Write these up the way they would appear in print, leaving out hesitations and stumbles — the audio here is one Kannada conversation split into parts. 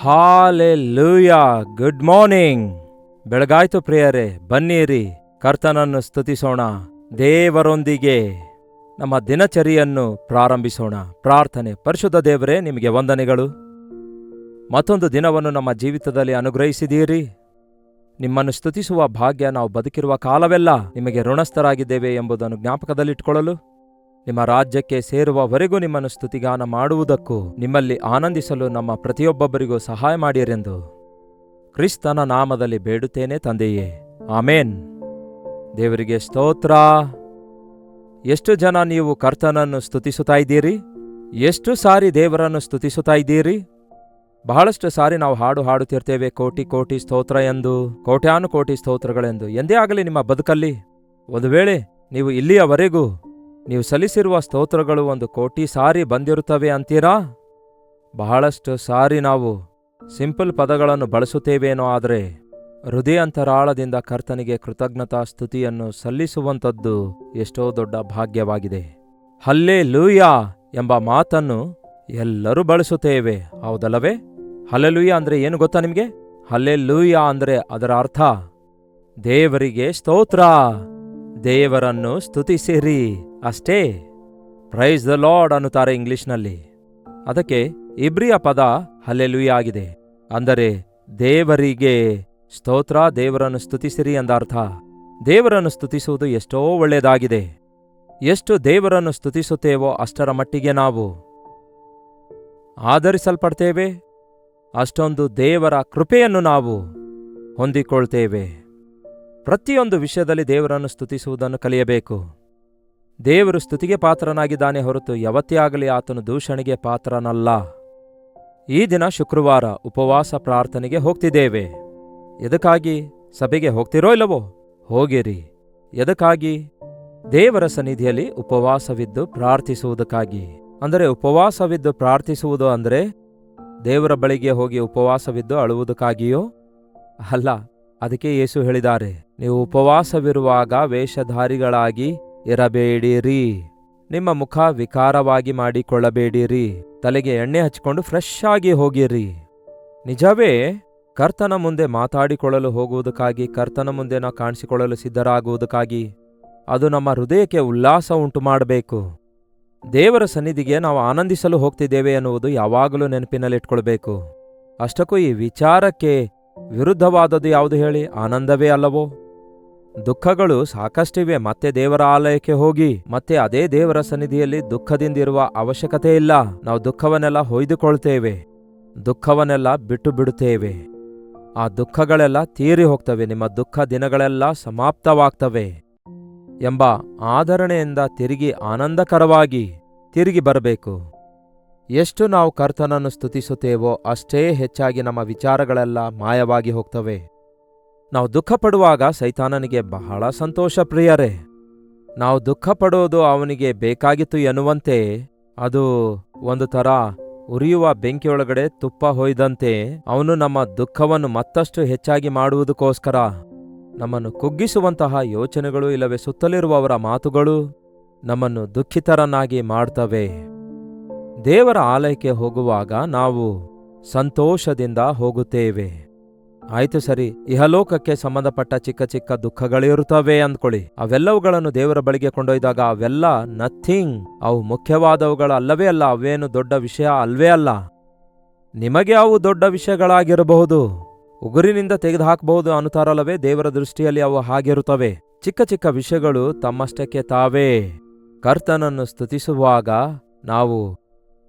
ಹಾಲೆಲೂಯಾ. Good morning. ಬೆಳಗಾಯ್ತು ಪ್ರಿಯರೇ, ಬನ್ನಿರಿ ಕರ್ತನನ್ನು ಸ್ತುತಿಸೋಣ. ದೇವರೊಂದಿಗೆ ನಮ್ಮ ದಿನಚರಿಯನ್ನು ಪ್ರಾರಂಭಿಸೋಣ. ಪ್ರಾರ್ಥನೆ. ಪರಿಶುದ್ಧ ದೇವರೇ, ನಿಮಗೆ ವಂದನೆಗಳು. ಮತ್ತೊಂದು ದಿನವನ್ನು ನಮ್ಮ ಜೀವಿತದಲ್ಲಿ ಅನುಗ್ರಹಿಸಿದ್ದೀರಿ. ನಿಮ್ಮನ್ನು ಸ್ತುತಿಸುವ ಭಾಗ್ಯ ನಾವು ಬದುಕಿರುವ ಕಾಲವೆಲ್ಲ ನಿಮಗೆ ಋಣಸ್ಥರಾಗಿದ್ದೇವೆ ಎಂಬುದನ್ನು ಜ್ಞಾಪಕದಲ್ಲಿಟ್ಟುಕೊಳ್ಳಲು, ನಿಮ್ಮ ರಾಜ್ಯಕ್ಕೆ ಸೇರುವವರೆಗೂ ನಿಮ್ಮನ್ನು ಸ್ತುತಿಗಾನ ಮಾಡುವುದಕ್ಕೂ ನಿಮ್ಮಲ್ಲಿ ಆನಂದಿಸಲು ನಮ್ಮ ಪ್ರತಿಯೊಬ್ಬೊಬ್ಬರಿಗೂ ಸಹಾಯ ಮಾಡಿರೆಂದು ಕ್ರಿಸ್ತನ ನಾಮದಲ್ಲಿ ಬೇಡುತ್ತೇನೆ ತಂದೆಯೇ, ಆಮೇನ್. ದೇವರಿಗೆ ಸ್ತೋತ್ರ. ಎಷ್ಟು ಜನ ನೀವು ಕರ್ತನನ್ನು ಸ್ತುತಿಸುತ್ತಾ ಇದ್ದೀರಿ? ಎಷ್ಟು ಸಾರಿ ದೇವರನ್ನು ಸ್ತುತಿಸುತ್ತಾ ಇದ್ದೀರಿ? ಬಹಳಷ್ಟು ಸಾರಿ ನಾವು ಹಾಡು ಹಾಡುತ್ತಿರ್ತೇವೆ, ಕೋಟಿ ಕೋಟಿ ಸ್ತೋತ್ರ ಎಂದು, ಕೋಟ್ಯಾನು ಕೋಟಿ ಸ್ತೋತ್ರಗಳೆಂದು. ಎಂದೇ ಆಗಲಿ ನಿಮ್ಮ ಬದುಕಲ್ಲಿ ಒಂದು ವೇಳೆ ನೀವು ಇಲ್ಲಿಯವರೆಗೂ ನೀವು ಸಲ್ಲಿಸಿರುವ ಸ್ತೋತ್ರಗಳು 1,000,000 ಸಾರಿ ಬಂದಿರುತ್ತವೆ ಅಂತೀರಾ? ಬಹಳಷ್ಟು ಸಾರಿ ನಾವು ಸಿಂಪಲ್ ಪದಗಳನ್ನು ಬಳಸುತ್ತೇವೇನೋ, ಆದರೆ ಹೃದಯಾಂತರಾಳದಿಂದ ಕರ್ತನಿಗೆ ಕೃತಜ್ಞತಾ ಸ್ತುತಿಯನ್ನು ಸಲ್ಲಿಸುವಂಥದ್ದು ಎಷ್ಟೋ ದೊಡ್ಡ ಭಾಗ್ಯವಾಗಿದೆ. ಹಲ್ಲೆಲೂಯಾ ಎಂಬ ಮಾತನ್ನು ಎಲ್ಲರೂ ಬಳಸುತ್ತೇವೆ, ಹೌದಲ್ಲವೇ? ಹಲ್ಲೆಲೂಯಾ ಅಂದರೆ ಏನು ಗೊತ್ತಾ ನಿಮಗೆ? ಹಲ್ಲೆಲೂಯಾ ಅಂದರೆ ಅದರ ಅರ್ಥ ದೇವರಿಗೆ ಸ್ತೋತ್ರ, ದೇವರನ್ನು ಸ್ತುತಿಸಿರಿ ಅಷ್ಟೇ. ಪ್ರೈಸ್ ದ ಲಾರ್ಡ್ ಅನ್ನುತ್ತಾರೆ ಇಂಗ್ಲಿಷ್ನಲ್ಲಿ. ಅದಕ್ಕೆ ಇಬ್ರಿಯ ಪದ ಹಲ್ಲೆಲೂಯಾ ಆಗಿದೆ. ಅಂದರೆ ದೇವರಿಗೆ ಸ್ತೋತ್ರ, ದೇವರನ್ನು ಸ್ತುತಿಸಿರಿ ಎಂದರ್ಥ. ದೇವರನ್ನು ಸ್ತುತಿಸುವುದು ಎಷ್ಟೋ ಒಳ್ಳೆಯದಾಗಿದೆ. ಎಷ್ಟು ದೇವರನ್ನು ಸ್ತುತಿಸುತ್ತೇವೋ ಅಷ್ಟರ ಮಟ್ಟಿಗೆ ನಾವು ಆಧರಿಸಲ್ಪಡ್ತೇವೆ, ಅಷ್ಟೊಂದು ದೇವರ ಕೃಪೆಯನ್ನು ನಾವು ಹೊಂದಿಕೊಳ್ತೇವೆ. ಪ್ರತಿಯೊಂದು ವಿಷಯದಲ್ಲಿ ದೇವರನ್ನು ಸ್ತುತಿಸುವುದನ್ನು ಕಲಿಯಬೇಕು. ದೇವರು ಸ್ತುತಿಗೆ ಪಾತ್ರನಾಗಿದ್ದಾನೆ ಹೊರತು ಯಾವತ್ತೇ ಆಗಲಿ ಆತನು ದೂಷಣೆಗೆ ಪಾತ್ರನಲ್ಲ. ಈ ದಿನ ಶುಕ್ರವಾರ ಉಪವಾಸ ಪ್ರಾರ್ಥನೆಗೆ ಹೋಗ್ತಿದ್ದೇವೆ. ಎದಕ್ಕಾಗಿ? ಸಭೆಗೆ ಹೋಗ್ತಿರೋ ಇಲ್ಲವೋ? ಹೋಗಿರಿ. ಎದಕ್ಕಾಗಿ? ದೇವರ ಸನ್ನಿಧಿಯಲ್ಲಿ ಉಪವಾಸವಿದ್ದು ಪ್ರಾರ್ಥಿಸುವುದಕ್ಕಾಗಿ. ಅಂದರೆ ಉಪವಾಸವಿದ್ದು ಪ್ರಾರ್ಥಿಸುವುದು ಅಂದರೆ ದೇವರ ಬಳಿಗೆ ಹೋಗಿ ಉಪವಾಸವಿದ್ದು ಅಳುವುದಕ್ಕಾಗಿಯೋ ಅಲ್ಲ. ಅದಕ್ಕೆ ಯೇಸು ಹೇಳಿದ್ದಾರೆ, ನೀವು ಉಪವಾಸವಿರುವಾಗ ವೇಷಧಾರಿಗಳಾಗಿ ಇರಬೇಡಿರಿ, ನಿಮ್ಮ ಮುಖ ವಿಕಾರವಾಗಿ ಮಾಡಿಕೊಳ್ಳಬೇಡಿರಿ, ತಲೆಗೆ ಎಣ್ಣೆ ಹಚ್ಚಿಕೊಂಡು ಫ್ರೆಶ್ ಆಗಿ ಹೋಗಿರಿ. ನಿಜವೇ, ಕರ್ತನ ಮುಂದೆ ಮಾತಾಡಿಕೊಳ್ಳಲು ಹೋಗುವುದಕ್ಕಾಗಿ, ಕರ್ತನ ಮುಂದೆ ನಾವು ಕಾಣಿಸಿಕೊಳ್ಳಲು ಸಿದ್ಧರಾಗುವುದಕ್ಕಾಗಿ ಅದು ನಮ್ಮ ಹೃದಯಕ್ಕೆ ಉಲ್ಲಾಸ ಉಂಟು ಮಾಡಬೇಕು. ದೇವರ ಸನ್ನಿಧಿಗೆ ನಾವು ಆನಂದಿಸಲು ಹೋಗ್ತಿದ್ದೇವೆ ಎನ್ನುವುದು ಯಾವಾಗಲೂ ನೆನಪಿನಲ್ಲಿಟ್ಕೊಳ್ಬೇಕು. ಅಷ್ಟಕ್ಕೂ ಈ ವಿಚಾರಕ್ಕೆ ವಿರುದ್ಧವಾದದ್ದು ಯಾವುದು ಹೇಳಿ? ಆನಂದವೇ ಅಲ್ಲವೋ? ದುಃಖಗಳು ಸಾಕಷ್ಟಿವೆ. ಮತ್ತೆ ದೇವರ ಆಲಯಕ್ಕೆ ಹೋಗಿ ಮತ್ತೆ ಅದೇ ದೇವರ ಸನ್ನಿಧಿಯಲ್ಲಿ ದುಃಖದಿಂದಿರುವ ಅವಶ್ಯಕತೆ ಇಲ್ಲ. ನಾವು ದುಃಖವನ್ನೆಲ್ಲ ಹೊಯ್ದುಕೊಳ್ತೇವೆ, ದುಃಖವನ್ನೆಲ್ಲ ಬಿಟ್ಟು ಬಿಡುತ್ತೇವೆ. ಆ ದುಃಖಗಳೆಲ್ಲ ತೀರಿ ಹೋಗ್ತವೆ, ನಿಮ್ಮ ದುಃಖ ದಿನಗಳೆಲ್ಲ ಸಮಾಪ್ತವಾಗ್ತವೆ ಎಂಬ ಆಧರಣೆಯಿಂದ ತಿರುಗಿ ಆನಂದಕರವಾಗಿ ತಿರುಗಿ ಬರಬೇಕು. ಎಷ್ಟು ನಾವು ಕರ್ತನನ್ನು ಸ್ತುತಿಸುತ್ತೇವೋ ಅಷ್ಟೇ ಹೆಚ್ಚಾಗಿ ನಮ್ಮ ವಿಚಾರಗಳೆಲ್ಲ ಮಾಯವಾಗಿ ಹೋಗ್ತವೆ. ನಾವು ದುಃಖ ಪಡುವಾಗ ಸೈತಾನನಿಗೆ ಬಹಳ ಸಂತೋಷ ಪ್ರಿಯರೇ. ನಾವು ದುಃಖ ಪಡೋದು ಅವನಿಗೆ ಬೇಕಾಗಿತ್ತು ಎನ್ನುವಂತೆ, ಅದು ಒಂದು ಥರ ಉರಿಯುವ ಬೆಂಕಿಯೊಳಗಡೆ ತುಪ್ಪ ಹೊಯ್ದಂತೆ. ಅವನು ನಮ್ಮ ದುಃಖವನ್ನು ಮತ್ತಷ್ಟು ಹೆಚ್ಚಾಗಿ ಮಾಡುವುದಕ್ಕೋಸ್ಕರ ನಮ್ಮನ್ನು ಕುಗ್ಗಿಸುವಂತಹ ಯೋಚನೆಗಳು ಇಲ್ಲವೇ ಸುತ್ತಲಿರುವವರ ಮಾತುಗಳು ನಮ್ಮನ್ನು ದುಃಖಿತರನ್ನಾಗಿ ಮಾಡ್ತವೆ. ದೇವರ ಆಲಯಕ್ಕೆ ಹೋಗುವಾಗ ನಾವು ಸಂತೋಷದಿಂದ ಹೋಗುತ್ತೇವೆ. ಆಯ್ತು ಸರಿ, ಇಹಲೋಕಕ್ಕೆ ಸಂಬಂಧಪಟ್ಟ ಚಿಕ್ಕ ಚಿಕ್ಕ ದುಃಖಗಳಿರುತ್ತವೆ ಅಂದ್ಕೊಳ್ಳಿ. ಅವೆಲ್ಲವುಗಳನ್ನು ದೇವರ ಬಳಿಗೆ ಕೊಂಡೊಯ್ದಾಗ ಅವೆಲ್ಲ ನಥಿಂಗ್. ಅವು ಮುಖ್ಯವಾದವುಗಳ ಅಲ್ಲವೇ ಅಲ್ಲ, ಅವೇನು ದೊಡ್ಡ ವಿಷಯ ಅಲ್ವೇ ಅಲ್ಲ. ನಿಮಗೆ ಅವು ದೊಡ್ಡ ವಿಷಯಗಳಾಗಿರಬಹುದು, ಉಗುರಿನಿಂದ ತೆಗೆದುಹಾಕಬಹುದು ಅನ್ನುತ್ತಾರಲ್ಲವೇ, ದೇವರ ದೃಷ್ಟಿಯಲ್ಲಿ ಅವು ಹಾಗಿರುತ್ತವೆ. ಚಿಕ್ಕ ಚಿಕ್ಕ ವಿಷಯಗಳು ತಮ್ಮಷ್ಟಕ್ಕೆ ತಾವೇ ಕರ್ತನನ್ನು ಸ್ತುತಿಸುವಾಗ ನಾವು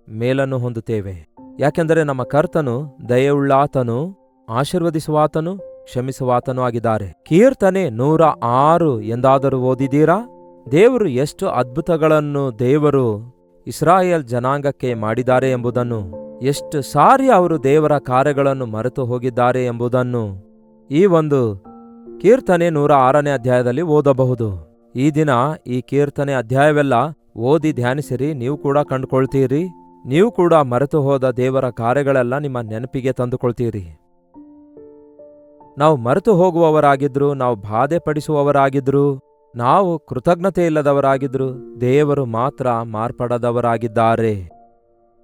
ಮೇಲನ್ನು ಹೊಂದುತ್ತೇವೆ. ಯಾಕೆಂದರೆ ನಮ್ಮ ಕರ್ತನು ದಯೆಯುಳ್ಳಾತನು, ಆಶೀರ್ವದಿಸುವಾತನು, ಕ್ಷಮಿಸುವಾತನೂ ಆಗಿದ್ದಾರೆ. ಕೀರ್ತನೆ 106 ಎಂದಾದರೂ ಓದಿದ್ದೀರಾ? ದೇವರು ಎಷ್ಟು ಅದ್ಭುತಗಳನ್ನು ದೇವರು ಇಸ್ರಾಯೇಲ್ ಜನಾಂಗಕ್ಕೆ ಮಾಡಿದ್ದಾರೆ ಎಂಬುದನ್ನು, ಎಷ್ಟು ಸಾರಿ ಅವರು ದೇವರ ಕಾರ್ಯಗಳನ್ನು ಮರೆತು ಹೋಗಿದ್ದಾರೆ ಎಂಬುದನ್ನು ಈ ಒಂದು ಕೀರ್ತನೆ 106ನೇ ಅಧ್ಯಾಯದಲ್ಲಿ ಓದಬಹುದು. ಈ ದಿನ ಈ ಕೀರ್ತನೆ ಅಧ್ಯಾಯವೆಲ್ಲ ಓದಿ ಧ್ಯಾನಿಸಿರಿ, ನೀವು ಕೂಡ ಕಂಡುಕೊಳ್ತೀರಿ. ನೀವು ಕೂಡ ಮರೆತು ಹೋದ ದೇವರ ಕಾರ್ಯಗಳೆಲ್ಲ ನಿಮ್ಮ ನೆನಪಿಗೆ ತಂದುಕೊಳ್ತೀರಿ. ನಾವು ಮರೆತು ಹೋಗುವವರಾಗಿದ್ರು, ನಾವು ಬಾಧೆ ಪಡಿಸುವವರಾಗಿದ್ರು, ನಾವು ಕೃತಜ್ಞತೆ ಇಲ್ಲದವರಾಗಿದ್ರು, ದೇವರು ಮಾತ್ರ ಮಾರ್ಪಡದವರಾಗಿದ್ದಾರೆ.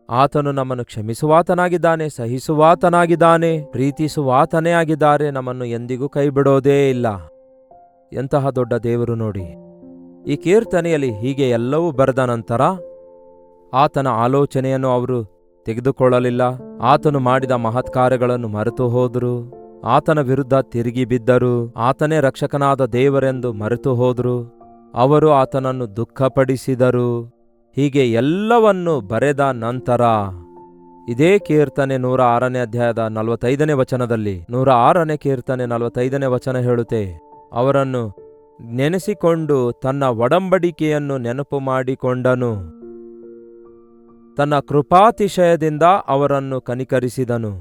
ಆತನು ನಮ್ಮನ್ನು ಕ್ಷಮಿಸುವಾತನಾಗಿದ್ದಾನೆ, ಸಹಿಸುವಾತನಾಗಿದ್ದಾನೆ, ಪ್ರೀತಿಸುವಾತನೇ ಆಗಿದ್ದಾರೆ, ನಮ್ಮನ್ನು ಎಂದಿಗೂ ಕೈಬಿಡೋದೇ ಇಲ್ಲ. ಎಂತಹ ದೊಡ್ಡ ದೇವರು ನೋಡಿ. ಈ ಕೀರ್ತನೆಯಲ್ಲಿ ಹೀಗೆ ಎಲ್ಲವೂ ಬರೆದ ನಂತರ ಆತನ ಆಲೋಚನೆಯನ್ನು ಅವರು ತೆಗೆದುಕೊಳ್ಳಲಿಲ್ಲ. ಆತನು ಮಾಡಿದ ಮಹತ್ಕಾರ್ಯಗಳನ್ನು ಮರೆತು ಹೋದರು. ಆತನ ವಿರುದ್ಧ ತಿರುಗಿ ಬಿದ್ದರು. ಆತನೇ ರಕ್ಷಕನಾದ ದೇವರೆಂದು ಮರೆತು ಹೋದರು. ಅವರು ಆತನನ್ನು ದುಃಖಪಡಿಸಿದರು. ಹೀಗೆ ಎಲ್ಲವನ್ನು ಬರೆದ ನಂತರ ಇದೇ ಕೀರ್ತನೆ 106ನೇ ಅಧ್ಯಾಯದ 45ನೇ ವಚನದಲ್ಲಿ 106ನೇ ಕೀರ್ತನೆ 45ನೇ ವಚನ ಹೇಳುತ್ತೆ, ಅವರನ್ನು ನೆನೆಸಿಕೊಂಡು ತನ್ನ ಒಡಂಬಡಿಕೆಯನ್ನು ನೆನಪು ಮಾಡಿಕೊಂಡನು. ತನ್ನ ಕೃಪಾತಿಶಯದಿಂದ ಅವರನ್ನು ಕನಿಕರಿಸಿದನು.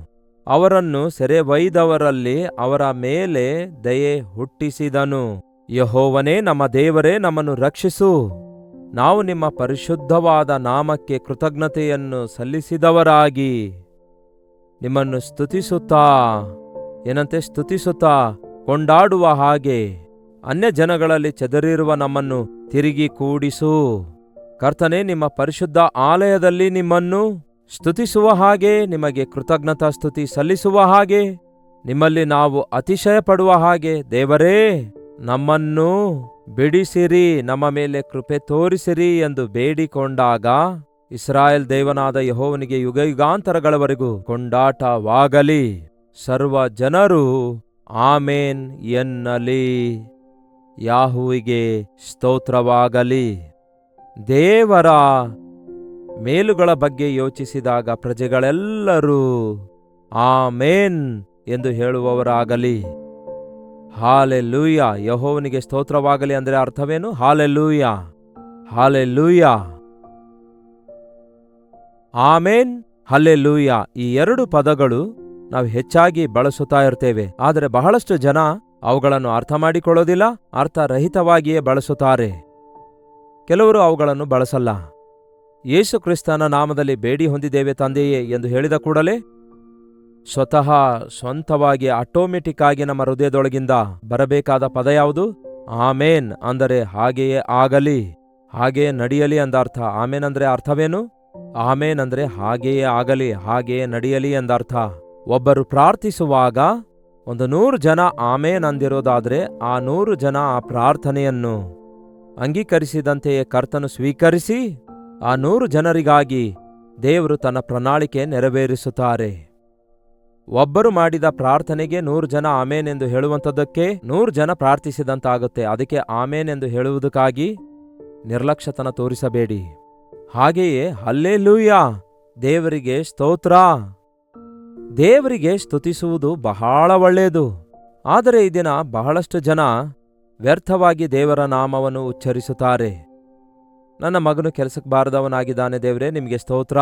ಅವರನ್ನು ಸೆರೆವೈದವರಲ್ಲಿ ಅವರ ಮೇಲೆ ದಯೆ ಹುಟ್ಟಿಸಿದನು. ಯೆಹೋವನೇ, ನಮ್ಮ ದೇವರೇ, ನಮ್ಮನ್ನು ರಕ್ಷಿಸು. ನಾವು ನಿಮ್ಮ ಪರಿಶುದ್ಧವಾದ ನಾಮಕ್ಕೆ ಕೃತಜ್ಞತೆಯನ್ನು ಸಲ್ಲಿಸಿದವರಾಗಿ ನಿಮ್ಮನ್ನು ಸ್ತುತಿಸುತ್ತಾ ಕೊಂಡಾಡುವ ಹಾಗೆ ಅನ್ಯ ಜನಗಳಲ್ಲಿ ಚದರಿರುವ ನಮ್ಮನ್ನು ತಿರುಗಿ ಕೂಡಿಸು. ಕರ್ತನೇ, ನಿಮ್ಮ ಪರಿಶುದ್ಧ ಆಲಯದಲ್ಲಿ ನಿಮ್ಮನ್ನು ಸ್ತುತಿಸುವ ಹಾಗೆ, ನಿಮಗೆ ಕೃತಜ್ಞತಾ ಸ್ತುತಿ ಸಲ್ಲಿಸುವ ಹಾಗೆ, ನಿಮ್ಮಲ್ಲಿ ನಾವು ಅತಿಶಯ ಪಡುವ ಹಾಗೆ ದೇವರೇ ನಮ್ಮನ್ನು ಬಿಡಿಸಿರಿ, ನಮ್ಮ ಮೇಲೆ ಕೃಪೆ ತೋರಿಸಿರಿ ಎಂದು ಬೇಡಿಕೊಂಡಾಗ ಇಸ್ರಾಯೇಲ್ ದೇವನಾದ ಯೆಹೋವನಿಗೆ ಯುಗಯುಗಾಂತರಗಳವರೆಗೂ ಕೊಂಡಾಟವಾಗಲಿ. ಸರ್ವ ಜನರು ಆಮೇನ್ ಎನ್ನಲಿ. ಯಾಹುವಿಗೆ ಸ್ತೋತ್ರವಾಗಲಿ. ದೇವರ ಮೇಲುಗಳ ಬಗ್ಗೆ ಯೋಚಿಸಿದಾಗ ಪ್ರಜೆಗಳೆಲ್ಲರೂ ಆಮೇನ್ ಎಂದು ಹೇಳುವವರಾಗಲಿ. ಹಾಲೆಲೂಯ. ಯೆಹೋವನಿಗೆ ಸ್ತೋತ್ರವಾಗಲಿ ಅಂದರೆ ಅರ್ಥವೇನು? ಹಾಲೆಲೂಯ, ಹಾಲೆಲೂಯ, ಆಮೇನ್, ಹಲ್ಲೆಲೂಯ. ಈ ಎರಡು ಪದಗಳು ನಾವು ಹೆಚ್ಚಾಗಿ ಬಳಸುತ್ತಾ ಇರ್ತೇವೆ. ಆದರೆ ಬಹಳಷ್ಟು ಜನ ಅವುಗಳನ್ನು ಅರ್ಥ ಮಾಡಿಕೊಳ್ಳೋದಿಲ್ಲ, ಅರ್ಥರಹಿತವಾಗಿಯೇ ಬಳಸುತ್ತಾರೆ. ಕೆಲವರು ಅವುಗಳನ್ನು ಬಳಸಲ್ಲ. ಯೇಸು ಕ್ರಿಸ್ತನ ನಾಮದಲ್ಲಿ ಬೇಡಿ ಹೊಂದಿದ್ದೇವೆ ತಂದೆಯೇ ಎಂದು ಹೇಳಿದ ಕೂಡಲೇ ಸ್ವಂತವಾಗಿ ಆಟೋಮೆಟಿಕ್ ಆಗಿ ನಮ್ಮ ಹೃದಯದೊಳಗಿಂದ ಬರಬೇಕಾದ ಪದ ಯಾವುದು? ಆಮೇನ್. ಅಂದರೆ ಹಾಗೆಯೇ ಆಗಲಿ, ಹಾಗೆಯೇ ನಡೆಯಲಿ ಎಂದರ್ಥ. ಆಮೇನ್ ಅಂದ್ರೆ ಅರ್ಥವೇನು? ಆಮೇನ್ ಅಂದ್ರೆ ಹಾಗೆಯೇ ಆಗಲಿ, ಹಾಗೆಯೇ ನಡೆಯಲಿ ಎಂದರ್ಥ. ಒಬ್ಬರು ಪ್ರಾರ್ಥಿಸುವಾಗ 100 ಜನ ಆಮೇನ್ ಅಂದಿರೋದಾದ್ರೆ ಆ 100 ಜನ ಆ ಪ್ರಾರ್ಥನೆಯನ್ನು ಅಂಗೀಕರಿಸಿದಂತೆಯೇ ಕರ್ತನು ಸ್ವೀಕರಿಸಿ ಆ 100 ಜನರಿಗಾಗಿ ದೇವರು ತನ್ನ ಪ್ರಣಾಳಿಕೆ ನೆರವೇರಿಸುತ್ತಾರೆ. ಒಬ್ಬರು ಮಾಡಿದ ಪ್ರಾರ್ಥನೆಗೆ 100 ಜನ ಆಮೇನ್ ಎಂದು ಹೇಳುವಂಥದ್ದಕ್ಕೆ 100 ಜನ ಪ್ರಾರ್ಥಿಸಿದಂತಾಗುತ್ತೆ. ಅದಕ್ಕೆ ಆಮೇನ್ ಎಂದು ಹೇಳುವುದಕ್ಕಾಗಿ ನಿರ್ಲಕ್ಷ್ಯತನ ತೋರಿಸಬೇಡಿ. ಹಾಗೆಯೇ ಹಲ್ಲೆಲೂಯ, ದೇವರಿಗೆ ಸ್ತೋತ್ರ. ದೇವರಿಗೆ ಸ್ತುತಿಸುವುದು ಬಹಳ ಒಳ್ಳೆಯದು. ಆದರೆ ಈ ದಿನ ಬಹಳಷ್ಟು ಜನ ವ್ಯರ್ಥವಾಗಿ ದೇವರ ನಾಮವನ್ನು ಉಚ್ಚರಿಸುತ್ತಾರೆ. ನನ್ನ ಮಗನು ಕೆಲಸಕ್ಕೆ ಬಾರದವನಾಗಿದ್ದಾನೆ, ದೇವರೇ ನಿಮಗೆ ಸ್ತೋತ್ರ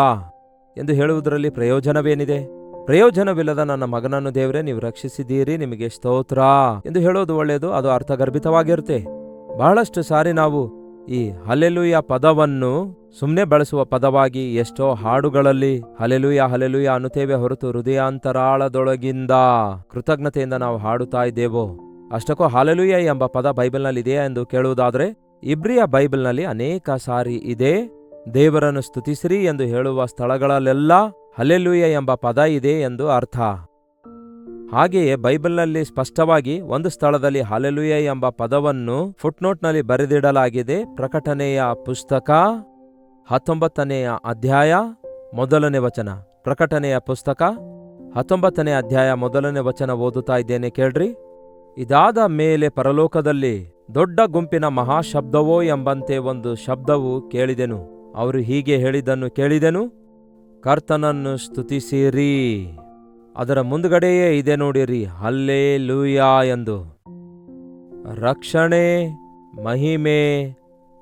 ಎಂದು ಹೇಳುವುದರಲ್ಲಿ ಪ್ರಯೋಜನವೇನಿದೆ? ಪ್ರಯೋಜನವಿಲ್ಲದ ನನ್ನ ಮಗನನ್ನು ದೇವರೇ ನೀವು ರಕ್ಷಿಸಿದ್ದೀರಿ, ನಿಮಗೆ ಸ್ತೋತ್ರ ಎಂದು ಹೇಳೋದು ಒಳ್ಳೆಯದು. ಅದು ಅರ್ಥಗರ್ಭಿತವಾಗಿರುತ್ತೆ. ಬಹಳಷ್ಟು ಸಾರಿ ನಾವು ಈ ಹಲ್ಲೆಲೂಯ ಪದವನ್ನು ಸುಮ್ಮನೆ ಬಳಸುವ ಪದವಾಗಿ ಎಷ್ಟೋ ಹಾಡುಗಳಲ್ಲಿ ಹಲ್ಲೆಲೂಯ ಹಲ್ಲೆಲೂಯ ಅನ್ನುತ್ತೇವೆ ಹೊರತು ಹೃದಯಾಂತರಾಳದೊಳಗಿಂದ ಕೃತಜ್ಞತೆಯಿಂದ ನಾವು ಹಾಡುತ್ತಾ ಇದ್ದೇವೋ? ಅಷ್ಟಕ್ಕೂ ಹಲ್ಲೆಲೂಯ ಎಂಬ ಪದ ಬೈಬಲ್ನಲ್ಲಿ ಇದೆಯಾ ಎಂದು ಕೇಳುವುದಾದರೆ ಇಬ್ರಿಯ ಬೈಬಲ್ನಲ್ಲಿ ಅನೇಕ ಸಾರಿ ಇದೆ. ದೇವರನ್ನು ಸ್ತುತಿಸಿರಿ ಎಂದು ಹೇಳುವ ಸ್ಥಳಗಳಲ್ಲೆಲ್ಲ ಹಲ್ಲೆಲೂಯ ಎಂಬ ಪದ ಇದೆ ಎಂದು ಅರ್ಥ. ಹಾಗೆಯೇ ಬೈಬಲ್ನಲ್ಲಿ ಸ್ಪಷ್ಟವಾಗಿ ಒಂದು ಸ್ಥಳದಲ್ಲಿ ಹಲ್ಲೆಲೂಯ ಎಂಬ ಪದವನ್ನು ಫುಟ್ನೋಟ್ನಲ್ಲಿ ಬರೆದಿಡಲಾಗಿದೆ. ಪ್ರಕಟಣೆಯ ಪುಸ್ತಕ 19ನೇ ಅಧ್ಯಾಯ 1ನೇ ವಚನ. ಪ್ರಕಟಣೆಯ ಪುಸ್ತಕ 19ನೇ ಅಧ್ಯಾಯ 1ನೇ ವಚನ ಓದುತ್ತಾ ಇದ್ದೇನೆ, ಕೇಳ್ರಿ. ಇದಾದ ಮೇಲೆ ಪರಲೋಕದಲ್ಲಿ ದೊಡ್ಡ ಗುಂಪಿನ ಮಹಾಶಬ್ದವೋ ಎಂಬಂತೆ ಒಂದು ಶಬ್ದವು ಕೇಳಿದೆನು. ಅವರು ಹೀಗೆ ಹೇಳಿದ್ದನ್ನು ಕೇಳಿದೆನು, ಕರ್ತನನ್ನು ಸ್ತುತಿಸಿರಿ. ಅದರ ಮುಂದುಗಡೆಯೇ ಇದೆ ನೋಡಿರಿ, ಹಲ್ಲೆಲೂಯಾ ಎಂದು. ರಕ್ಷಣೆ, ಮಹಿಮೆ,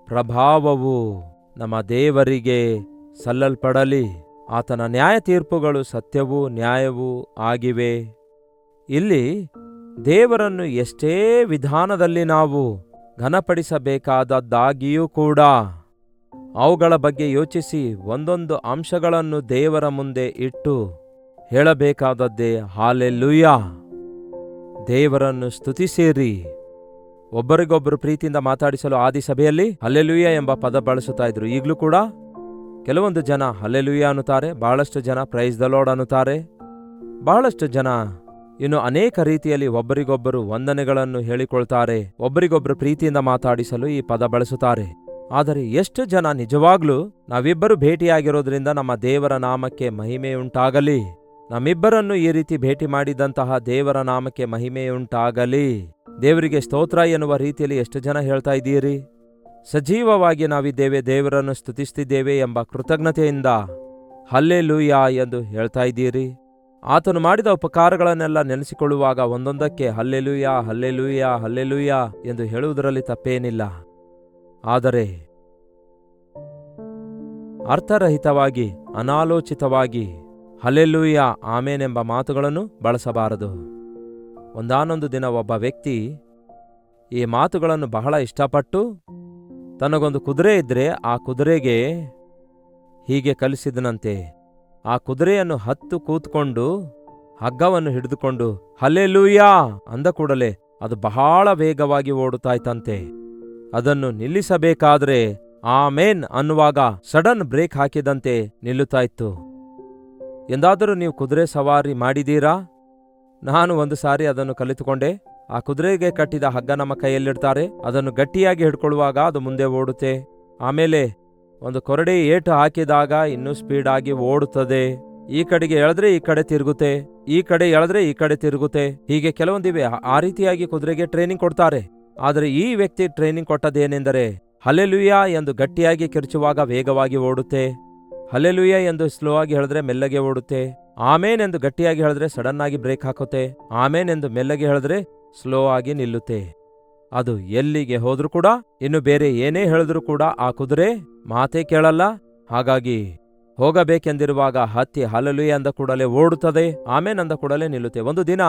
ಪ್ರಭಾವವು ನಮ್ಮ ದೇವರಿಗೆ ಸಲ್ಲಲ್ಪಡಲಿ. ಆತನ ನ್ಯಾಯ ತೀರ್ಪುಗಳು ಸತ್ಯವೂ ನ್ಯಾಯವೂ ಆಗಿವೆ. ಇಲ್ಲಿ ದೇವರನ್ನು ಎಷ್ಟೇ ವಿಧಾನದಲ್ಲಿ ನಾವು ಘನಪಡಿಸಬೇಕಾದದ್ದಾಗಿಯೂ ಕೂಡ ಅವುಗಳ ಬಗ್ಗೆ ಯೋಚಿಸಿ ಒಂದೊಂದು ಅಂಶಗಳನ್ನು ದೇವರ ಮುಂದೆ ಇಟ್ಟು ಹೇಳಬೇಕಾದದ್ದೇ ಹಾಲೆಲೂಯಾ. ದೇವರನ್ನು ಸ್ತುತಿಸಿರಿ. ಒಬ್ಬರಿಗೊಬ್ಬರು ಪ್ರೀತಿಯಿಂದ ಮಾತಾಡಿಸಲು ಆದಿ ಸಭೆಯಲ್ಲಿ ಹಲ್ಲೆಲೂಯಾ ಎಂಬ ಪದ ಬಳಸುತ್ತಾ ಇದ್ರು. ಈಗಲೂ ಕೂಡ ಕೆಲವೊಂದು ಜನ ಹಲ್ಲೆಲೂಯಾ ಅನ್ನುತ್ತಾರೆ, ಬಹಳಷ್ಟು ಜನ ಪ್ರೈಸ್ ದ ಲಾರ್ಡ್ ಅನ್ನುತ್ತಾರೆ, ಬಹಳಷ್ಟು ಜನ ಇನ್ನು ಅನೇಕ ರೀತಿಯಲ್ಲಿ ಒಬ್ಬರಿಗೊಬ್ಬರು ವಂದನೆಗಳನ್ನು ಹೇಳಿಕೊಳ್ತಾರೆ, ಒಬ್ಬರಿಗೊಬ್ಬರು ಪ್ರೀತಿಯಿಂದ ಮಾತಾಡಿಸಲು ಈ ಪದ ಬಳಸುತ್ತಾರೆ. ಆದರೆ ಎಷ್ಟು ಜನ ನಿಜವಾಗ್ಲೂ ನಾವಿಬ್ಬರು ಭೇಟಿಯಾಗಿರೋದ್ರಿಂದ ನಮ್ಮ ದೇವರ ನಾಮಕ್ಕೆ ಮಹಿಮೆಯುಂಟಾಗಲಿ, ನಮ್ಮಿಬ್ಬರನ್ನು ಈ ರೀತಿ ಭೇಟಿ ಮಾಡಿದಂತಹ ದೇವರ ನಾಮಕ್ಕೆ ಮಹಿಮೆಯುಂಟಾಗಲಿ, ದೇವರಿಗೆ ಸ್ತೋತ್ರ ಎನ್ನುವ ರೀತಿಯಲ್ಲಿ ಎಷ್ಟು ಜನ ಹೇಳ್ತಾ ಇದ್ದೀರಿ? ಸಜೀವವಾಗಿ ನಾವಿದ್ದೇವೆ, ದೇವರನ್ನು ಸ್ತುತಿಸ್ತಿದ್ದೇವೆ ಎಂಬ ಕೃತಜ್ಞತೆಯಿಂದ ಹಲ್ಲೆಲೂಯಾ ಎಂದು ಹೇಳ್ತಾ ಇದ್ದೀರಿ? ಆತನು ಮಾಡಿದ ಉಪಕಾರಗಳನ್ನೆಲ್ಲ ನೆನೆಸಿಕೊಳ್ಳುವಾಗ ಒಂದೊಂದಕ್ಕೆ ಹಲ್ಲೆಲೂಯಾ ಹಲ್ಲೆಲೂಯಾ ಹಲ್ಲೆಲೂಯಾ ಎಂದು ಹೇಳುವುದರಲ್ಲಿ ತಪ್ಪೇನಿಲ್ಲ. ಆದರೆ ಅರ್ಥರಹಿತವಾಗಿ, ಅನಾಲೋಚಿತವಾಗಿ ಹಲ್ಲೆಲೂಯಾ ಆಮೇನ್ ಎಂಬ ಮಾತುಗಳನ್ನು ಬಳಸಬಾರದು. ಒಂದಾನೊಂದು ದಿನ ಒಬ್ಬ ವ್ಯಕ್ತಿ ಈ ಮಾತುಗಳನ್ನು ಬಹಳ ಇಷ್ಟಪಟ್ಟು ತನಗೊಂದು ಕುದುರೆ ಇದ್ರೆ ಆ ಕುದುರೆಗೆ ಹೀಗೆ ಕಲಿಸಿದನಂತೆ. ಆ ಕುದುರೆಯನ್ನು ಹತ್ತು ಕೂತ್ಕೊಂಡು ಹಗ್ಗವನ್ನು ಹಿಡಿದುಕೊಂಡು ಹಲ್ಲೆಲೂಯಾ ಅಂದ ಕೂಡಲೇ ಅದು ಬಹಳ ವೇಗವಾಗಿ ಓಡುತ್ತಾಯ್ತಂತೆ. ಅದನ್ನು ನಿಲ್ಲಿಸಬೇಕಾದ್ರೆ ಆಮೇನ್ ಅನ್ನುವಾಗ ಸಡನ್ ಬ್ರೇಕ್ ಹಾಕಿದಂತೆ ನಿಲ್ಲುತ್ತಾಯಿತ್ತು. ಎಂದಾದರೂ ನೀವು ಕುದುರೆ ಸವಾರಿ ಮಾಡಿದೀರಾ? ನಾನು ಒಂದು ಸಾರಿ ಅದನ್ನು ಕಲಿತುಕೊಂಡೆ. ಆ ಕುದುರೆಗೆ ಕಟ್ಟಿದ ಹಗ್ಗ ನಮ್ಮ ಕೈಯಲ್ಲಿಡ್ತಾರೆ, ಅದನ್ನು ಗಟ್ಟಿಯಾಗಿ ಹಿಡ್ಕೊಳ್ಳುವಾಗ ಅದು ಮುಂದೆ ಓಡುತ್ತೆ. ಆಮೇಲೆ ಒಂದು ಕೊರಡೆ ಏಟು ಹಾಕಿದಾಗ ಇನ್ನೂ ಸ್ಪೀಡಾಗಿ ಓಡುತ್ತದೆ. ಈ ಕಡೆಗೆ ಎಳೆದ್ರೆ ಈ ಕಡೆ ತಿರುಗುತ್ತೆ, ಈ ಕಡೆ ಎಳೆದ್ರೆ ಈ ಕಡೆ ತಿರುಗುತ್ತೆ. ಹೀಗೆ ಕೆಲವೊಂದಿವೆ. ಆ ರೀತಿಯಾಗಿ ಕುದುರೆಗೆ ಟ್ರೈನಿಂಗ್ ಕೊಡ್ತಾರೆ. ಆದರೆ ಈ ವ್ಯಕ್ತಿ ಟ್ರೈನಿಂಗ್ ಕೊಟ್ಟದೇನೆಂದರೆ ಹಲ್ಲೆಲೂಯಾ ಎಂದು ಗಟ್ಟಿಯಾಗಿ ಕಿರ್ಚುವಾಗ ವೇಗವಾಗಿ ಓಡುತ್ತೆ, ಹಲ್ಲೆಲೂಯಾ ಎಂದು ಸ್ಲೋ ಆಗಿ ಹೇಳಿದ್ರೆ ಮೆಲ್ಲಗೆ ಓಡುತ್ತೆ, ಆಮೇನ್ ಎಂದು ಗಟ್ಟಿಯಾಗಿ ಹೇಳಿದ್ರೆ ಸಡನ್ ಆಗಿ ಬ್ರೇಕ್ ಹಾಕುತ್ತೆ, ಆಮೇನ್ ಎಂದು ಮೆಲ್ಲಗೆ ಹೇಳಿದ್ರೆ ಸ್ಲೋ ಆಗಿ ನಿಲ್ಲುತ್ತೆ. ಅದು ಎಲ್ಲಿಗೆ ಹೋದ್ರೂ ಕೂಡ, ಇನ್ನು ಬೇರೆ ಏನೇ ಹೇಳಿದ್ರೂ ಕೂಡ ಆ ಕುದುರೆ ಮಾತೇ ಕೇಳಲ್ಲ. ಹಾಗಾಗಿ ಹೋಗಬೇಕೆಂದಿರುವಾಗ ಹತ್ತಿ ಹಲ್ಲೆಲೂಯಾ ಅಂದ ಕೂಡಲೇ ಓಡುತ್ತದೆ, ಆಮೇನ್ ಅಂದ ಕೂಡಲೇ ನಿಲ್ಲುತ್ತೆ. ಒಂದು ದಿನ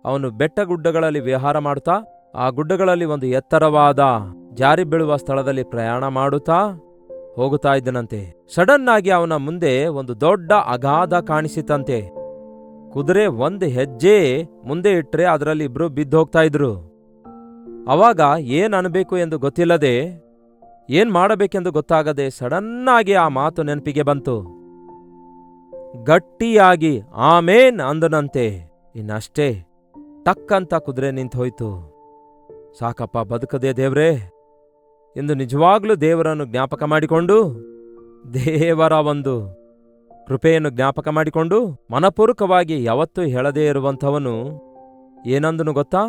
ಅವನು ಬೆಟ್ಟ ಗುಡ್ಡಗಳಲ್ಲಿ ವಿಹಾರ ಮಾಡುತ್ತಾ, ಆ ಗುಡ್ಡಗಳಲ್ಲಿ ಒಂದು ಎತ್ತರವಾದ ಜಾರಿ ಬೀಳುವ ಸ್ಥಳದಲ್ಲಿ ಪ್ರಯಾಣ ಮಾಡುತ್ತಾ ಹೋಗುತ್ತಾ ಇದ್ದನಂತೆ. ಸಡನ್ ಆಗಿ ಅವನ ಮುಂದೆ ಒಂದು ದೊಡ್ಡ ಅಗಾಧ ಕಾಣಿಸಿತಂತೆ. ಕುದುರೆ ಒಂದು ಹೆಜ್ಜೆ ಮುಂದೆ ಇಟ್ರೆ ಅದರಲ್ಲಿ ಇಬ್ರು ಬಿದ್ದೋಗ್ತಾ ಇದ್ರು. ಅವಾಗ ಏನ್ ಅನ್ಬೇಕು ಎಂದು ಗೊತ್ತಿಲ್ಲದೆ, ಏನ್ ಮಾಡಬೇಕೆಂದು ಗೊತ್ತಾಗದೆ ಸಡನ್ ಆಗಿ ಆ ಮಾತು ನೆನಪಿಗೆ ಬಂತು. ಗಟ್ಟಿಯಾಗಿ ಆಮೇನ್ ಅಂದನಂತೆ. ಇನ್ನಷ್ಟೇ ಟಕ್ಕಂತ ಕುದುರೆ ನಿಂತು ಹೋಯ್ತು. ಸಾಕಪ್ಪ, ಬದುಕದೆ ದೇವ್ರೇ, ಎಂದು ನಿಜವಾಗ್ಲೂ ದೇವರನ್ನು ಜ್ಞಾಪಕ ಮಾಡಿಕೊಂಡು, ದೇವರ ಒಂದು ಕೃಪೆಯನ್ನು ಜ್ಞಾಪಕ ಮಾಡಿಕೊಂಡು ಮನಪೂರ್ವಕವಾಗಿ ಯಾವತ್ತೂ ಹೇಳದೇ ಇರುವಂಥವನು ಏನಂದನು ಗೊತ್ತಾ?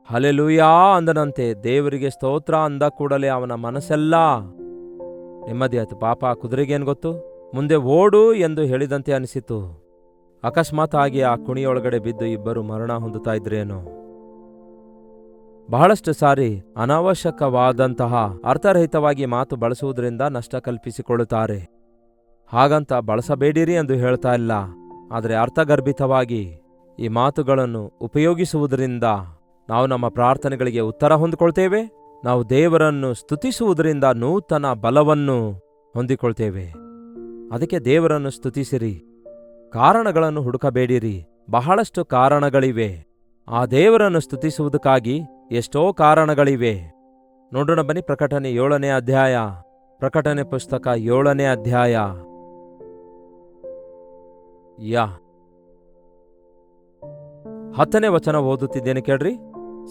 ಹಲ್ಲೆಲೂಯಾ ಅಂದನಂತೆ. ದೇವರಿಗೆ ಸ್ತೋತ್ರ ಅಂದ ಕೂಡಲೇ ಅವನ ಮನಸ್ಸೆಲ್ಲ ನೆಮ್ಮದಿ ಆಯ್ತು. ಪಾಪ ಕುದುರೆಗೇನು ಗೊತ್ತು, ಮುಂದೆ ಓಡು ಎಂದು ಹೇಳಿದಂತೆ ಅನಿಸಿತು. ಅಕಸ್ಮಾತ್ ಆಗಿ ಆ ಕುಣಿಯೊಳಗಡೆ ಬಿದ್ದು ಇಬ್ಬರು ಮರಣ ಹೊಂದುತ್ತಾ ಇದ್ರೇನು? ಬಹಳಷ್ಟು ಸಾರಿ ಅನಾವಶ್ಯಕವಾದಂತಹ ಅರ್ಥರಹಿತವಾಗಿ ಮಾತು ಬಳಸುವುದರಿಂದ ನಷ್ಟ ಕಲ್ಪಿಸಿಕೊಳ್ಳುತ್ತಾರೆ. ಹಾಗಂತ ಬಳಸಬೇಡಿರಿ ಎಂದು ಹೇಳ್ತಾ ಇಲ್ಲ, ಆದರೆ ಅರ್ಥಗರ್ಭಿತವಾಗಿ ಈ ಮಾತುಗಳನ್ನು ಉಪಯೋಗಿಸುವುದರಿಂದ ನಾವು ನಮ್ಮ ಪ್ರಾರ್ಥನೆಗಳಿಗೆ ಉತ್ತರ ಹೊಂದಿಕೊಳ್ತೇವೆ. ನಾವು ದೇವರನ್ನು ಸ್ತುತಿಸುವುದರಿಂದ ನೂತನ ಬಲವನ್ನು ಹೊಂದಿಕೊಳ್ತೇವೆ. ಅದಕ್ಕೆ ದೇವರನ್ನು ಸ್ತುತಿಸಿರಿ, ಕಾರಣಗಳನ್ನು ಹುಡುಕಬೇಡಿರಿ. ಬಹಳಷ್ಟು ಕಾರಣಗಳಿವೆ. ಆ ದೇವರನ್ನು ಸ್ತುತಿಸುವುದಕ್ಕಾಗಿ ಎಷ್ಟೋ ಕಾರಣಗಳಿವೆ. ನೋಡೋಣ ಬನ್ನಿ, ಪ್ರಕಟಣೆ 7ನೇ ಅಧ್ಯಾಯ, ಪ್ರಕಟಣೆ ಪುಸ್ತಕ 7ನೇ ಅಧ್ಯಾಯ 10ನೇ ವಚನ ಓದುತ್ತಿದ್ದೇನೆ ಕೇಳ್ರಿ.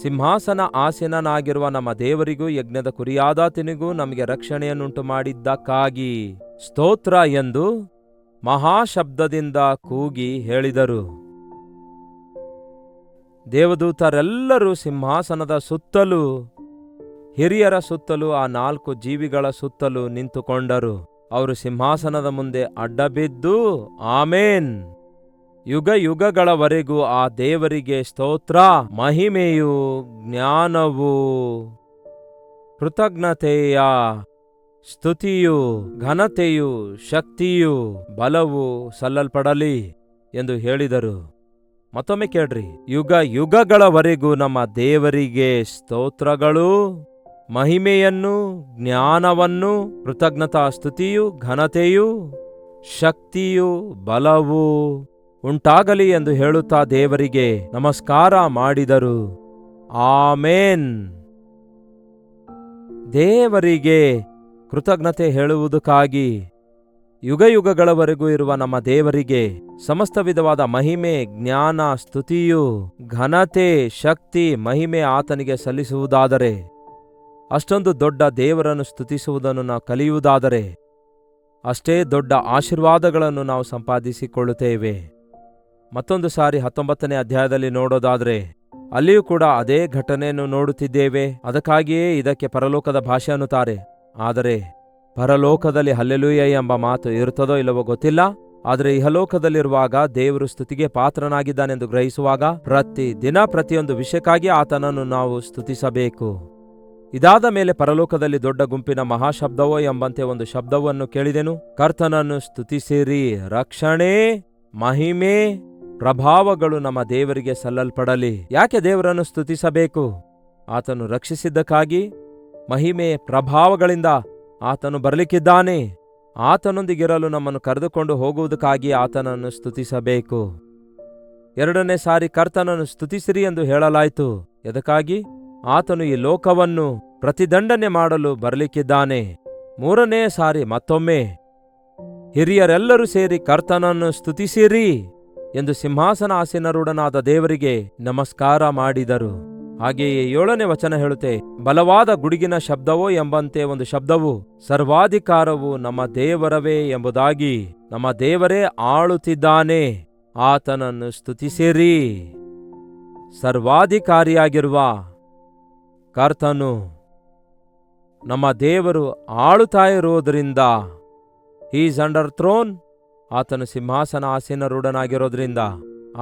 ಸಿಂಹಾಸನ ಆಸೀನನಾಗಿರುವ ನಮ್ಮ ದೇವರಿಗೂ ಯಜ್ಞದ ಕುರಿಯಾದಾತನಿಗೂ ನಮಗೆ ರಕ್ಷಣೆಯನ್ನುಂಟು ಮಾಡಿದ್ದಕ್ಕಾಗಿ ಸ್ತೋತ್ರ ಎಂದು ಮಹಾಶಬ್ದದಿಂದ ಕೂಗಿ ಹೇಳಿದರು. ದೇವದೂತರೆಲ್ಲರೂ ಸಿಂಹಾಸನದ ಸುತ್ತಲೂ, ಹಿರಿಯರ ಸುತ್ತಲೂ, ಆ 4 ಜೀವಿಗಳ ಸುತ್ತಲೂ ನಿಂತುಕೊಂಡರು. ಅವರು ಸಿಂಹಾಸನದ ಮುಂದೆ ಅಡ್ಡಬಿದ್ದು ಆಮೇನ್, ಯುಗ ಯುಗಗಳವರೆಗೂ ಆ ದೇವರಿಗೆ ಸ್ತೋತ್ರ, ಮಹಿಮೆಯು, ಜ್ಞಾನವು, ಕೃತಜ್ಞತೆಯ ಸ್ತುತಿಯು, ಘನತೆಯು, ಶಕ್ತಿಯು, ಬಲವು ಸಲ್ಲಲ್ಪಡಲಿ ಎಂದು ಹೇಳಿದರು. ಮತ್ತೊಮ್ಮೆ ಕೇಳ್ರಿ, ಯುಗ ಯುಗಗಳವರೆಗೂ ನಮ್ಮ ದೇವರಿಗೆ ಸ್ತೋತ್ರಗಳು, ಮಹಿಮೆಯನ್ನು, ಜ್ಞಾನವನ್ನು, ಕೃತಜ್ಞತಾ ಸ್ತುತಿಯು, ಘನತೆಯು, ಶಕ್ತಿಯು, ಬಲವು ಉಂಟಾಗಲಿ ಎಂದು ಹೇಳುತ್ತಾ ದೇವರಿಗೆ ನಮಸ್ಕಾರ ಮಾಡಿದರು. ಆಮೇನ್. ದೇವರಿಗೆ ಕೃತಜ್ಞತೆ ಹೇಳುವುದಕ್ಕಾಗಿ ಯುಗಯುಗಗಳವರೆಗೂ ಇರುವ ನಮ್ಮ ದೇವರಿಗೆ ಸಮಸ್ತ ವಿಧವಾದ ಮಹಿಮೆ, ಜ್ಞಾನ, ಸ್ತುತಿಯು, ಘನತೆ, ಶಕ್ತಿ, ಮಹಿಮೆ ಆತನಿಗೆ ಸಲ್ಲಿಸುವುದಾದರೆ, ಅಷ್ಟೊಂದು ದೊಡ್ಡ ದೇವರನ್ನು ಸ್ತುತಿಸುವುದನ್ನು ನಾವು ಕಲಿಯುವುದಾದರೆ, ಅಷ್ಟೇ ದೊಡ್ಡ ಆಶೀರ್ವಾದಗಳನ್ನು ನಾವು ಸಂಪಾದಿಸಿಕೊಳ್ಳುತ್ತೇವೆ. ಮತ್ತೊಂದು ಸಾರಿ 19ನೇ ಅಧ್ಯಾಯದಲ್ಲಿ ನೋಡೋದಾದ್ರೆ ಅಲ್ಲಿಯೂ ಕೂಡ ಅದೇ ಘಟನೆಯನ್ನು ನೋಡುತ್ತಿದ್ದೇವೆ. ಅದಕ್ಕಾಗಿಯೇ ಇದಕ್ಕೆ ಪರಲೋಕದ ಭಾಷೆ ಅನ್ನುತ್ತಾರೆ. ಆದರೆ ಪರಲೋಕದಲ್ಲಿ ಹಲ್ಲೆಲೂಯ ಎಂಬ ಮಾತು ಇರುತ್ತದೋ ಇಲ್ಲವೋ ಗೊತ್ತಿಲ್ಲ. ಆದರೆ ಇಹಲೋಕದಲ್ಲಿರುವಾಗ ದೇವರು ಸ್ತುತಿಗೆ ಪಾತ್ರನಾಗಿದ್ದಾನೆಂದು ಗ್ರಹಿಸುವಾಗ ಪ್ರತಿದಿನ ಪ್ರತಿಯೊಂದು ವಿಷಯಕ್ಕಾಗಿ ಆತನನ್ನು ನಾವು ಸ್ತುತಿಸಬೇಕು. ಇದಾದ ಮೇಲೆ ಪರಲೋಕದಲ್ಲಿ ದೊಡ್ಡ ಗುಂಪಿನ ಮಹಾಶಬ್ದವೋ ಎಂಬಂತೆ ಒಂದು ಶಬ್ದವನ್ನು ಕೇಳಿದೆನು. ಕರ್ತನನ್ನು ಸ್ತುತಿಸಿರಿ, ರಕ್ಷಣೆ, ಮಹಿಮೆ, ಪ್ರಭಾವಗಳು ನಮ್ಮ ದೇವರಿಗೆ ಸಲ್ಲಲ್ಪಡಲಿ. ಯಾಕೆ ದೇವರನ್ನು ಸ್ತುತಿಸಬೇಕು? ಆತನು ರಕ್ಷಿಸಿದ್ದಕ್ಕಾಗಿ, ಮಹಿಮೆ ಪ್ರಭಾವಗಳಿಂದ ಆತನು ಬರಲಿಕ್ಕಿದ್ದಾನೆ. ಆತನೊಂದಿಗಿರಲು ನಮ್ಮನ್ನು ಕರೆದುಕೊಂಡು ಹೋಗುವುದಕ್ಕಾಗಿ ಆತನನ್ನು ಸ್ತುತಿಸಬೇಕು. 2ನೇ ಸಾರಿ ಕರ್ತನನ್ನು ಸ್ತುತಿಸಿರಿ ಎಂದು ಹೇಳಲಾಯಿತು. ಎದಕ್ಕಾಗಿ? ಆತನು ಈ ಲೋಕವನ್ನು ಪ್ರತಿದಂಡನೆ ಮಾಡಲು ಬರಲಿಕ್ಕಿದ್ದಾನೆ. 3ನೇ ಸಾರಿ ಮತ್ತೊಮ್ಮೆ ಹಿರಿಯರೆಲ್ಲರೂ ಸೇರಿ ಕರ್ತನನ್ನು ಸ್ತುತಿಸಿರಿ ಎಂದು ಸಿಂಹಾಸನ ಆಸೀನರೂಢನಾದ ದೇವರಿಗೆ ನಮಸ್ಕಾರ ಮಾಡಿದರು. ಹಾಗೆಯೇ 7ನೇ ವಚನ ಹೇಳುತ್ತೆ, ಬಲವಾದ ಗುಡುಗಿನ ಶಬ್ದವೋ ಎಂಬಂತೆ ಒಂದು ಶಬ್ದವು, ಸರ್ವಾಧಿಕಾರವು ನಮ್ಮ ದೇವರವೇ ಎಂಬುದಾಗಿ, ನಮ್ಮ ದೇವರೇ ಆಳುತ್ತಿದ್ದಾನೆ, ಆತನನ್ನು ಸ್ತುತಿಸಿರಿ. ಸರ್ವಾಧಿಕಾರಿಯಾಗಿರುವ ಕರ್ತನು ನಮ್ಮ ದೇವರು ಆಳುತ್ತಾ ಇರುವುದರಿಂದ, ಈಸ್ ಅಂಡರ್ ಥ್ರೋನ್, ಆತನು ಸಿಂಹಾಸನ ಆಸೀನರೂಢನಾಗಿರೋದ್ರಿಂದ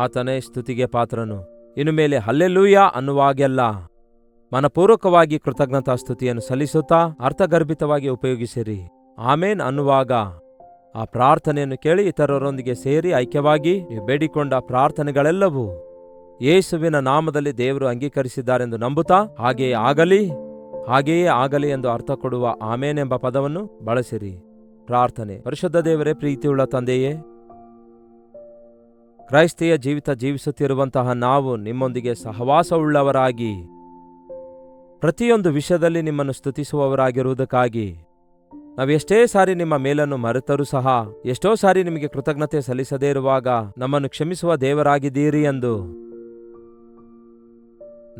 ಆತನೇ ಸ್ತುತಿಗೆ ಪಾತ್ರನು. ಇನ್ನು ಮೇಲೆ ಹಲ್ಲೆಲೂಯ ಅನ್ನುವಾಗೆಲ್ಲ ಮನಪೂರ್ವಕವಾಗಿ ಕೃತಜ್ಞತಾ ಸ್ತುತಿಯನ್ನು ಸಲ್ಲಿಸುತ್ತಾ ಅರ್ಥಗರ್ಭಿತವಾಗಿ ಉಪಯೋಗಿಸಿರಿ. ಆಮೇನ್ ಅನ್ನುವಾಗ ಆ ಪ್ರಾರ್ಥನೆಯನ್ನು ಕೇಳಿ ಇತರರೊಂದಿಗೆ ಸೇರಿ ಐಕ್ಯವಾಗಿ ನೀವು ಬೇಡಿಕೊಂಡ ಪ್ರಾರ್ಥನೆಗಳೆಲ್ಲವೂ ಯೇಸುವಿನ ನಾಮದಲ್ಲಿ ದೇವರು ಅಂಗೀಕರಿಸಿದ್ದಾರೆಂದು ನಂಬುತ್ತಾ ಹಾಗೆಯೇ ಆಗಲಿ ಎಂದು ಅರ್ಥ ಕೊಡುವ ಆಮೇನ್ ಎಂಬ ಪದವನ್ನು ಬಳಸಿರಿ. ಪ್ರಾರ್ಥನೆ. ಪರಿಶುದ್ಧ ದೇವರೇ, ಪ್ರೀತಿಯುಳ್ಳ ತಂದೆಯೇ, ಕ್ರೈಸ್ತಿಯ ಜೀವಿತ ಜೀವಿಸುತ್ತಿರುವಂತಹ ನಾವು ನಿಮ್ಮೊಂದಿಗೆ ಸಹವಾಸವುಳ್ಳವರಾಗಿ ಪ್ರತಿಯೊಂದು ವಿಷಯದಲ್ಲಿ ನಿಮ್ಮನ್ನು ಸ್ತುತಿಸುವವರಾಗಿರುವುದಕ್ಕಾಗಿ ನಾವೆಷ್ಟೇ ಸಾರಿ ನಿಮ್ಮ ಮೇಲನ್ನು ಮರೆತರೂ ಸಹ, ಎಷ್ಟೋ ಸಾರಿ ನಿಮಗೆ ಕೃತಜ್ಞತೆ ಸಲ್ಲಿಸದೇ ಇರುವಾಗ ನಮ್ಮನ್ನು ಕ್ಷಮಿಸುವ ದೇವರಾಗಿದ್ದೀರಿ ಎಂದು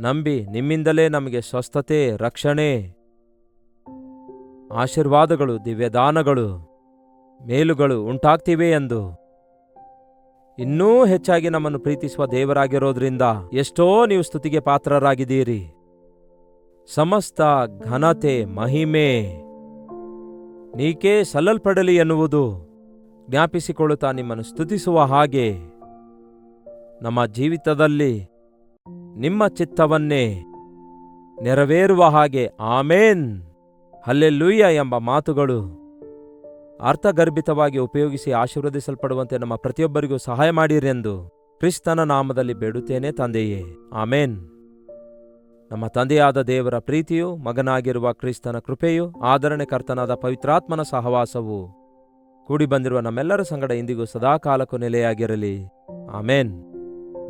ನಂಬಿ ನಿಮ್ಮಿಂದಲೇ ನಮಗೆ ಸ್ವಸ್ಥತೆ, ರಕ್ಷಣೆ, ಆಶೀರ್ವಾದಗಳು, ದಿವ್ಯದಾನಗಳು, ಮೇಲುಗಳು ಉಂಟಾಗ್ತಿವೆ ಎಂದು ಇನ್ನೂ ಹೆಚ್ಚಾಗಿ ನಮ್ಮನ್ನು ಪ್ರೀತಿಸುವ ದೇವರಾಗಿರೋದ್ರಿಂದ ಎಷ್ಟೋ ನೀವು ಸ್ತುತಿಗೆ ಪಾತ್ರರಾಗಿದ್ದೀರಿ. ಸಮಸ್ತ ಘನತೆ, ಮಹಿಮೆ ನೀಕೇ ಸಲ್ಲಲ್ಪಡಲಿ ಎನ್ನುವುದು ಜ್ಞಾಪಿಸಿಕೊಳ್ಳುತ್ತಾ ನಿಮ್ಮನ್ನು ಸ್ತುತಿಸುವ ಹಾಗೆ ನಮ್ಮ ಜೀವಿತದಲ್ಲಿ ನಿಮ್ಮ ಚಿತ್ತವನ್ನೇ ನೆರವೇರುವ ಹಾಗೆ ಆಮೇನ್, ಹಲ್ಲೆಲೂಯ ಎಂಬ ಮಾತುಗಳು ಅರ್ಥಗರ್ಭಿತವಾಗಿ ಉಪಯೋಗಿಸಿ ಆಶೀರ್ವದಿಸಲ್ಪಡುವಂತೆ ನಮ್ಮ ಪ್ರತಿಯೊಬ್ಬರಿಗೂ ಸಹಾಯ ಮಾಡಿರೆಂದು ಕ್ರಿಸ್ತನ ನಾಮದಲ್ಲಿ ಬೇಡುತ್ತೇನೆ ತಂದೆಯೇ, ಆಮೇನ್. ನಮ್ಮ ತಂದೆಯಾದ ದೇವರ ಪ್ರೀತಿಯು, ಮಗನಾಗಿರುವ ಕ್ರಿಸ್ತನ ಕೃಪೆಯು, ಆದರಣೆ ಕರ್ತನಾದ ಪವಿತ್ರಾತ್ಮನ ಸಹವಾಸವು ಕೂಡಿ ಬಂದಿರುವ ನಮ್ಮೆಲ್ಲರ ಸಂಗಡ ಇಂದಿಗೂ ಸದಾಕಾಲಕ್ಕೂ ನೆಲೆಯಾಗಿರಲಿ, ಆಮೇನ್.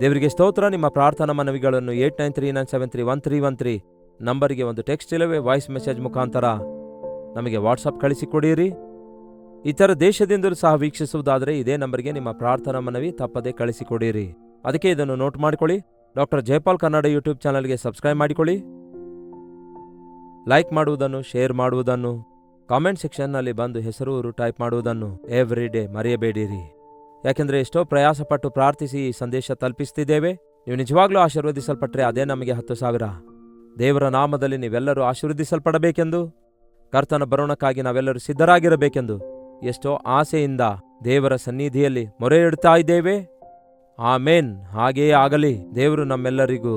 ದೇವರಿಗೆ ಸ್ತೋತ್ರ. ನಿಮ್ಮ ಪ್ರಾರ್ಥನಾ ಮನವಿಗಳನ್ನು 8939731313 ನಂಬರಿಗೆ ಒಂದು ಟೆಕ್ಸ್ಟ್ ಇಲ್ಲವೇ ವಾಯ್ಸ್ ಮೆಸೇಜ್ ಮುಖಾಂತರ ನಮಗೆ ವಾಟ್ಸಪ್ ಕಳಿಸಿಕೊಡಿರಿ. ಇತರ ದೇಶದಿಂದಲೂ ಸಹ ವೀಕ್ಷಿಸುವುದಾದರೆ ಇದೇ ನಂಬರ್ಗೆ ನಿಮ್ಮ ಪ್ರಾರ್ಥನಾ ಮನವಿ ತಪ್ಪದೆ ಕಳಿಸಿಕೊಡಿರಿ. ಅದಕ್ಕೆ ಇದನ್ನು ನೋಟ್ ಮಾಡಿಕೊಳ್ಳಿ. ಡಾಕ್ಟರ್ ಜಯಪಾಲ್ ಕನ್ನಡ ಯೂಟ್ಯೂಬ್ ಚಾನಲ್ಗೆ ಸಬ್ಸ್ಕ್ರೈಬ್ ಮಾಡಿಕೊಳ್ಳಿ. ಲೈಕ್ ಮಾಡುವುದನ್ನು, ಶೇರ್ ಮಾಡುವುದನ್ನು, ಕಾಮೆಂಟ್ ಸೆಕ್ಷನ್ನಲ್ಲಿ ಬಂದು ಹೆಸರು ಊರು ಟೈಪ್ ಮಾಡುವುದನ್ನು ಎವ್ರಿ ಡೇ ಮರೆಯಬೇಡಿರಿ. ಯಾಕೆಂದರೆ ಎಷ್ಟೋ ಪ್ರಯಾಸಪಟ್ಟು ಪ್ರಾರ್ಥಿಸಿ ಈ ಸಂದೇಶ ತಲುಪಿಸ್ತಿದ್ದೇವೆ. ನೀವು ನಿಜವಾಗ್ಲೂ ಆಶೀರ್ವದಿಸಲ್ಪಟ್ರೆ ಅದೇ ನಮಗೆ 10,000. ದೇವರ ನಾಮದಲ್ಲಿ ನೀವೆಲ್ಲರೂ ಆಶೀರ್ವದಿಸಲ್ಪಡಬೇಕೆಂದು, ಕರ್ತನ ಬರೋಣಕ್ಕಾಗಿ ನಾವೆಲ್ಲರೂ ಸಿದ್ಧರಾಗಿರಬೇಕೆಂದು ಎಷ್ಟೋ ಆಸೆಯಿಂದ ದೇವರ ಸನ್ನಿಧಿಯಲ್ಲಿ ಮೊರೆ ಇಡ್ತಾ ಇದ್ದೇವೆ. ಆಮೇನ್. ಹಾಗೆಯೇ ಆಗಲಿ. ದೇವರು ನಮ್ಮೆಲ್ಲರಿಗೂ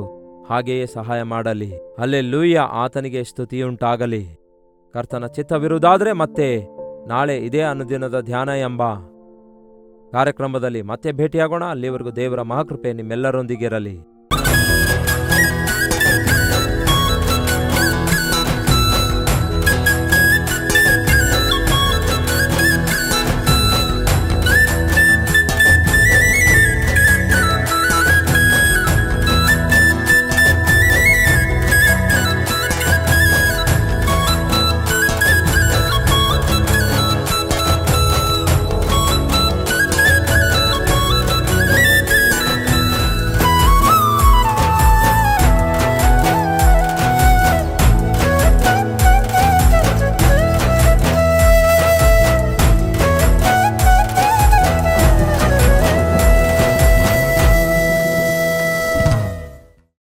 ಹಾಗೆಯೇ ಸಹಾಯ ಮಾಡಲಿ. ಹಲ್ಲೆಲೂಯ. ಆತನಿಗೆ ಸ್ತುತಿಯುಂಟಾಗಲಿ. ಕರ್ತನ ಚಿತ್ತವಿರುವುದಾದರೆ ಮತ್ತೆ ನಾಳೆ ಇದೇ ಅನುದಿನದ ಧ್ಯಾನ ಎಂಬ ಕಾರ್ಯಕ್ರಮದಲ್ಲಿ ಮತ್ತೆ ಭೇಟಿಯಾಗೋಣ. ಅಲ್ಲಿವರೆಗೂ ದೇವರ ಮಹಾಕೃಪೆ ನಿಮ್ಮೆಲ್ಲರೊಂದಿಗಿರಲಿ.